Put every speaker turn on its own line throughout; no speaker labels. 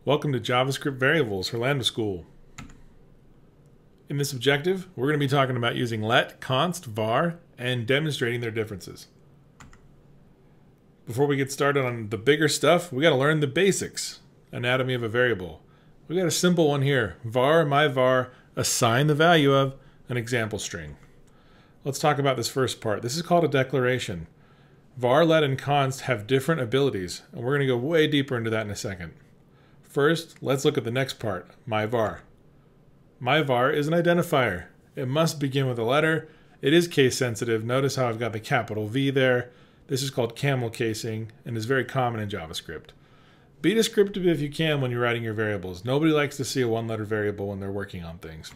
Welcome to JavaScript Variables for Lambda School. In this objective, we're going to be talking about using let, const, var, and demonstrating their differences. Before we get started on the bigger stuff, we got to learn the basics. Anatomy of a variable. We got a simple one here. Var, my var, assign the value of an example string. Let's talk about this first part. This is called a declaration. Var, let, and const have different abilities, and we're going to go way deeper into that in a second. First, let's look at the next part, my var. My var is an identifier. It must begin with a letter. It is case sensitive. Notice how I've got the capital V there. This is called camel casing and is very common in JavaScript. Be descriptive if you can when you're writing your variables. Nobody likes to see a one-letter variable when they're working on things.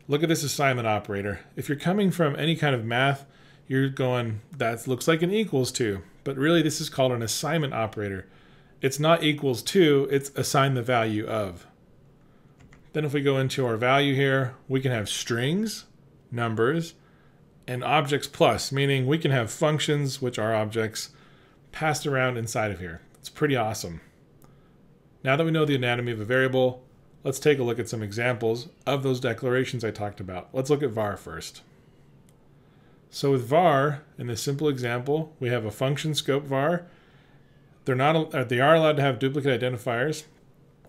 Look at this assignment operator. If you're coming from any kind of math, you're going, that looks like an equals to, but really this is called an assignment operator. It's not equals to, it's assign the value of. Then if we go into our value here, we can have strings, numbers, and objects plus, meaning we can have functions, which are objects, passed around inside of here. It's pretty awesome. Now that we know the anatomy of a variable, let's take a look at some examples of those declarations I talked about. Let's look at var first. So with var, in this simple example, we have a function scope var. They are allowed to have duplicate identifiers,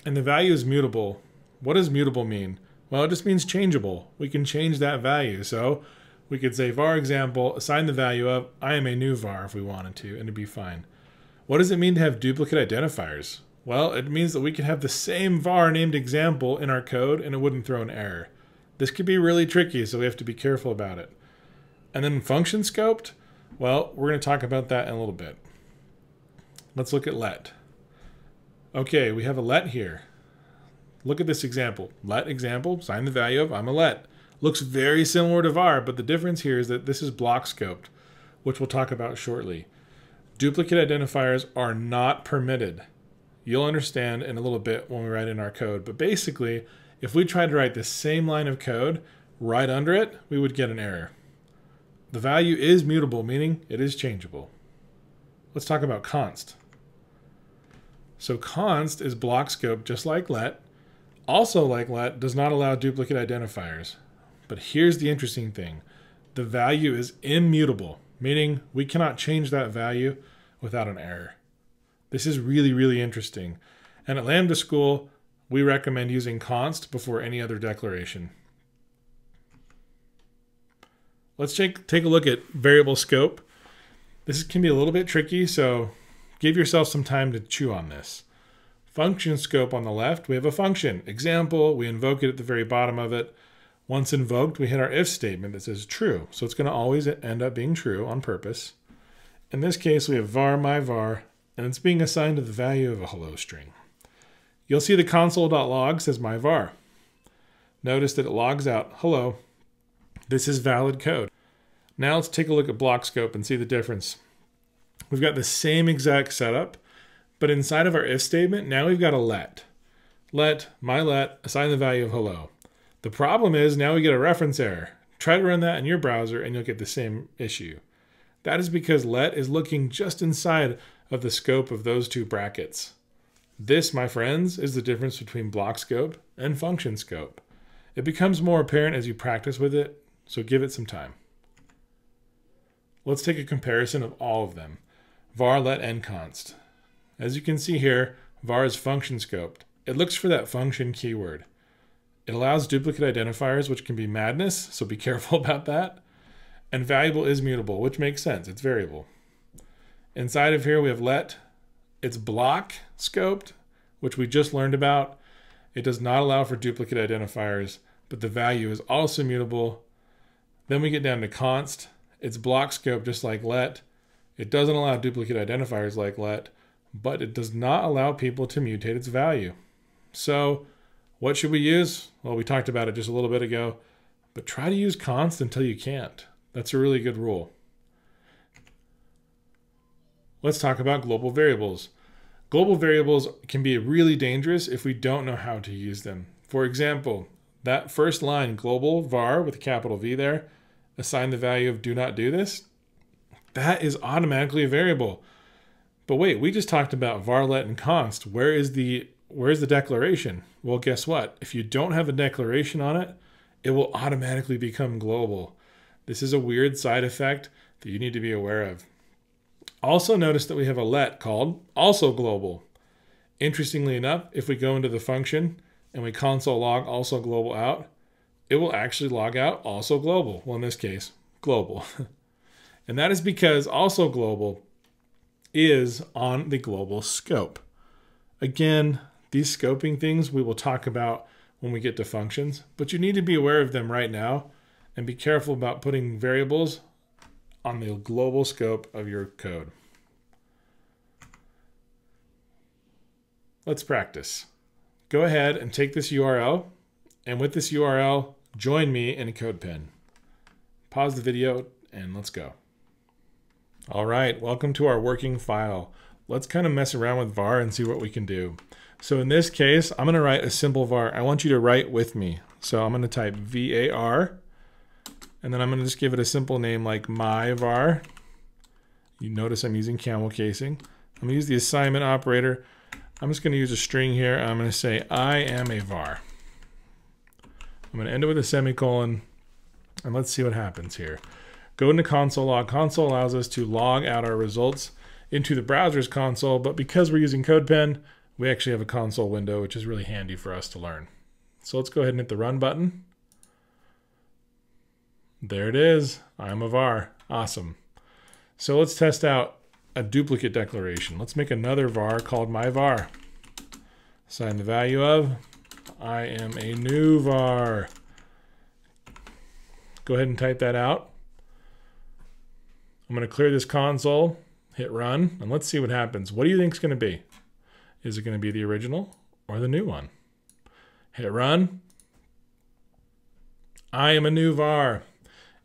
and the value is mutable. What does mutable mean? Well, it just means changeable. We can change that value. So we could say var example, assign the value of, I am a new var if we wanted to, and it'd be fine. What does it mean to have duplicate identifiers? Well, it means that we can have the same var named example in our code and it wouldn't throw an error. This could be really tricky, so we have to be careful about it. And then function scoped, well, we're going to talk about that in a little bit. Let's look at let. Okay, we have a let here. Look at this example. Let example, assign the value of, I'm a let. Looks very similar to var, but the difference here is that this is block scoped, which we'll talk about shortly. Duplicate identifiers are not permitted. You'll understand in a little bit when we write in our code, but basically, if we tried to write the same line of code right under it, we would get an error. The value is mutable, meaning it is changeable. Let's talk about const. So const is block scope just like let. Also like let, does not allow duplicate identifiers. But here's the interesting thing. The value is immutable, meaning we cannot change that value without an error. This is really, really interesting. And at Lambda School, we recommend using const before any other declaration. Let's take a look at variable scope. This can be a little bit tricky, so give yourself some time to chew on this. Function scope on the left, we have a function. Example, we invoke it at the very bottom of it. Once invoked, we hit our if statement that says true. So it's going to always end up being true on purpose. In this case, we have var, my var, and it's being assigned to the value of a hello string. You'll see the console.log says my var. Notice that it logs out hello. This is valid code. Now let's take a look at block scope and see the difference. We've got the same exact setup, but inside of our if statement, now we've got a let. Let, my let, assign the value of hello. The problem is now we get a reference error. Try to run that in your browser and you'll get the same issue. That is because let is looking just inside of the scope of those two brackets. This, my friends, is the difference between block scope and function scope. It becomes more apparent as you practice with it, so give it some time. Let's take a comparison of all of them. Var, let, and const. As you can see here, var is function scoped. It looks for that function keyword. It allows duplicate identifiers, which can be madness, so be careful about that. And variable is mutable, which makes sense. It's variable. Inside of here, we have let. It's block scoped, which we just learned about. It does not allow for duplicate identifiers, but the value is also mutable. Then we get down to const. It's block scope just like let. It doesn't allow duplicate identifiers like let, but it does not allow people to mutate its value. So what should we use? Well, we talked about it just a little bit ago, but try to use const until you can't. That's a really good rule. Let's talk about global variables. Global variables can be really dangerous if we don't know how to use them. For example, that first line, global var with a capital V there, assign the value of do not do this, that is automatically a variable. But wait, we just talked about var, let, and const. Where's the declaration? Well, guess what? If you don't have a declaration on it, it will automatically become global. This is a weird side effect that you need to be aware of. Also notice that we have a let called also global. Interestingly enough, if we go into the function and we console log also global out, it will actually log out also global. Well, in this case, global. And that is because also global is on the global scope. Again, these scoping things we will talk about when we get to functions, but you need to be aware of them right now and be careful about putting variables on the global scope of your code. Let's practice. Go ahead and take this URL, and with this URL, join me in a CodePen. Pause the video and let's go. All right, welcome to our working file. Let's kind of mess around with var and see what we can do. So in this case, I'm going to write a simple var. I want you to write with me. So I'm going to type var, and then I'm going to just give it a simple name like my var. You notice I'm using camel casing. I'm going to use the assignment operator. I'm just going to use a string here. I'm going to say I am a var. I'm going to end it with a semicolon, and let's see what happens here. Go into console log. Console allows us to log out our results into the browser's console, but because we're using CodePen, we actually have a console window, which is really handy for us to learn. So let's go ahead and hit the run button. There it is. I'm a var. Awesome. So let's test out a duplicate declaration. Let's make another var called my var. Assign the value of I am a new var. Go ahead and type that out. I'm going to clear this console, hit run, and let's see what happens. What do you think it's going to be? Is it going to be the original or the new one? Hit run. I am a new var.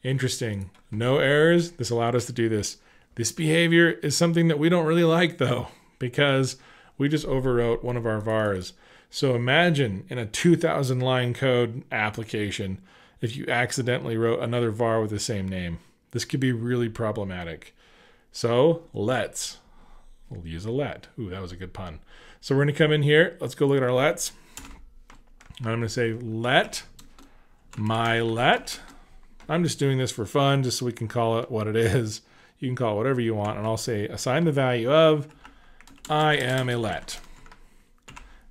Interesting. No errors. This allowed us to do this. This behavior is something that we don't really like though, because we just overwrote one of our vars. So imagine in a 2,000 line code application, if you accidentally wrote another var with the same name. This could be really problematic. So we'll use a let. Ooh, that was a good pun. So we're going to come in here. Let's go look at our lets. I'm going to say let, my let. I'm just doing this for fun, just so we can call it what it is. You can call it whatever you want. And I'll say assign the value of I am a let.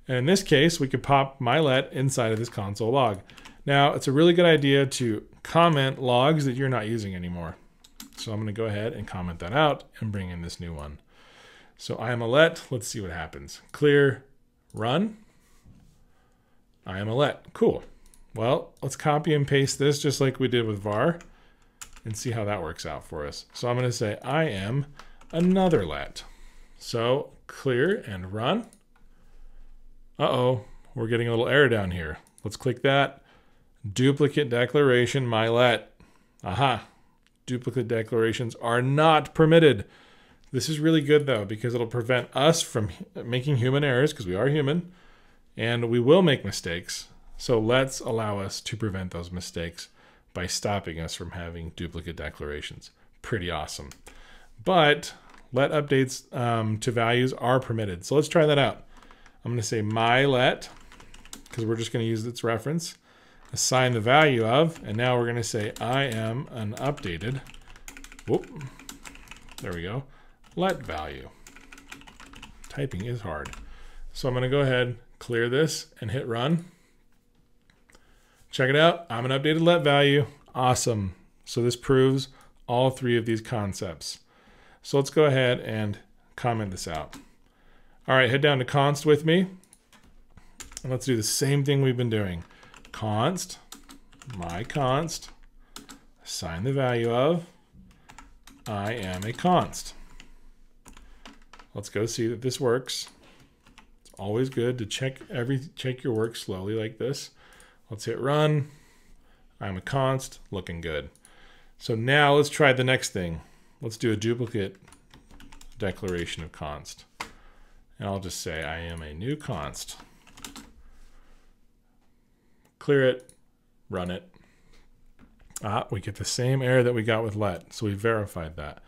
And in this case, we could pop my let inside of this console log. Now, it's a really good idea to comment logs that you're not using anymore. So I'm going to go ahead and comment that out and bring in this new one. So I am a let. Let's see what happens. Clear, run. I am a let. Cool. Well, let's copy and paste this just like we did with var and see how that works out for us. So I'm going to say I am another let. So clear and run. Uh-oh, we're getting a little error down here. Let's click that. Duplicate declaration, my let. Aha. Duplicate declarations are not permitted. This is really good though, because it'll prevent us from making human errors, because we are human, and we will make mistakes. So let's allow us to prevent those mistakes by stopping us from having duplicate declarations. Pretty awesome. But let updates to values are permitted. So let's try that out. I'm going to say my let, because we're just going to use its reference. Assign the value of, and now we're going to say I am an updated, there we go, let value. Typing is hard. So I'm going to go ahead, clear this, and hit run. Check it out. I'm an updated let value. Awesome. So this proves all three of these concepts. So let's go ahead and comment this out. All right, head down to const with me, and let's do the same thing we've been doing. Const, my const, assign the value of I am a const. Let's go see that this works. It's always good to check your work slowly like this. Let's hit run. I'm a const, looking good. So now let's try the next thing. Let's do a duplicate declaration of const. And I'll just say I am a new const. Clear it, run it. We get the same error that we got with let, so we verified that.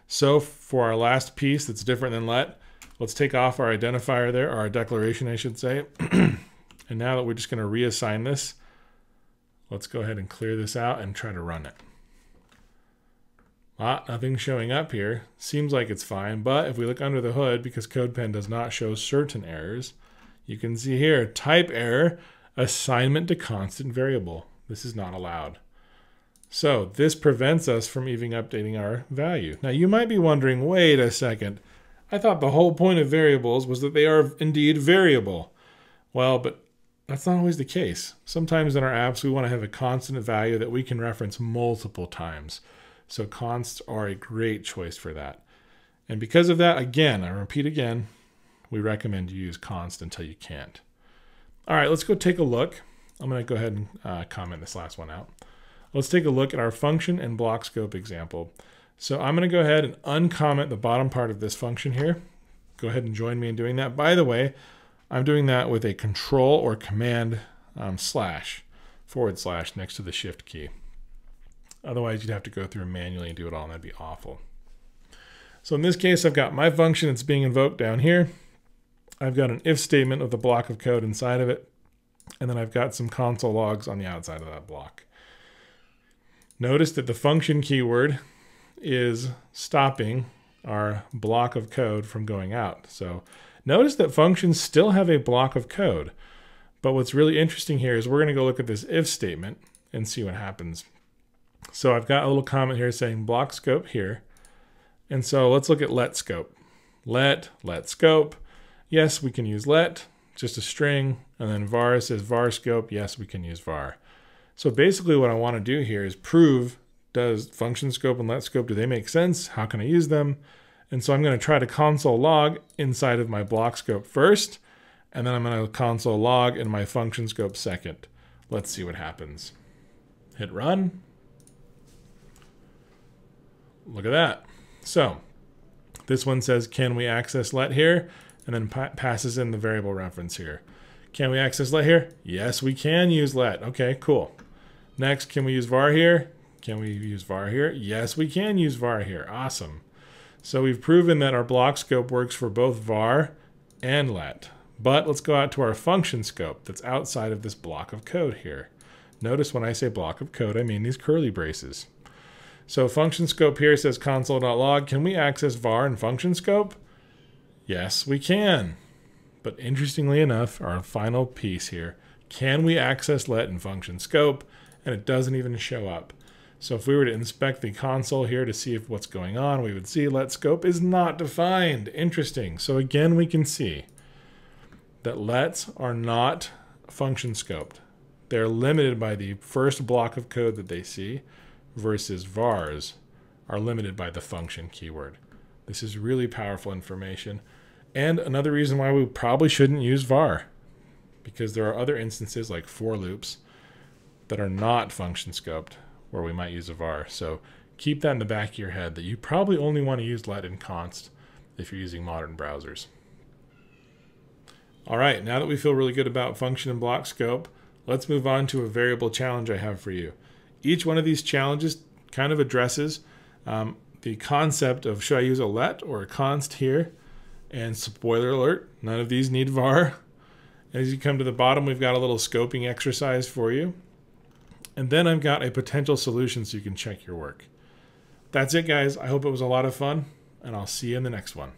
So for our last piece that's different than let, let's take off our identifier there, or our declaration, I should say. And now that we're just going to reassign this, let's go ahead and clear this out and try to run it. Nothing's showing up here. Seems like it's fine, but if we look under the hood, because CodePen does not show certain errors, you can see here, type error, assignment to constant variable. This is not allowed. So this prevents us from even updating our value. Now you might be wondering, wait a second, I thought the whole point of variables was that they are indeed variable. Well, but that's not always the case. Sometimes in our apps, we want to have a constant value that we can reference multiple times. So consts are a great choice for that. And because of that, again, I repeat again, we recommend you use const until you can't. All right, let's go take a look. I'm going to go ahead and comment this last one out. Let's take a look at our function and block scope example. So I'm going to go ahead and uncomment the bottom part of this function here. Go ahead and join me in doing that. By the way, I'm doing that with a control or command slash, / next to the shift key. Otherwise, you'd have to go through and manually do it all, and that'd be awful. So in this case, I've got my function that's being invoked down here. I've got an if statement with a block of code inside of it. And then I've got some console logs on the outside of that block. Notice that the function keyword is stopping our block of code from going out. So notice that functions still have a block of code. But what's really interesting here is we're going to go look at this if statement and see what happens. So I've got a little comment here saying block scope here. And so let's look at let scope. Let scope. Yes, we can use let, just a string. And then var says var scope. Yes, we can use var. So basically what I want to do here is prove, does function scope and let scope, do they make sense? How can I use them? And so I'm going to try to console log inside of my block scope first. And then I'm going to console log in my function scope second. Let's see what happens. Hit run. Look at that. So this one says, can we access let here? And then passes in the variable reference here. Can we access let here? Yes, we can use let. Okay, cool. Next, can we use var here? Can we use var here? Yes, we can use var here. Awesome. So we've proven that our block scope works for both var and let. But let's go out to our function scope that's outside of this block of code here. Notice when I say block of code, I mean these curly braces. So function scope here says console.log. Can we access var in function scope? Yes, we can. But interestingly enough, our final piece here, can we access let in function scope? And it doesn't even show up. So if we were to inspect the console here to see if what's going on, we would see let scope is not defined. Interesting. So again, we can see that lets are not function scoped. They're limited by the first block of code that they see, versus vars are limited by the function keyword. This is really powerful information. And another reason why we probably shouldn't use var, because there are other instances like for loops that are not function scoped where we might use a var. So keep that in the back of your head that you probably only want to use let and const if you're using modern browsers. All right, now that we feel really good about function and block scope, let's move on to a variable challenge I have for you. Each one of these challenges kind of addresses the concept of should I use a let or a const here? And spoiler alert, none of these need var. As you come to the bottom, we've got a little scoping exercise for you. And then I've got a potential solution so you can check your work. That's it, guys. I hope it was a lot of fun, and I'll see you in the next one.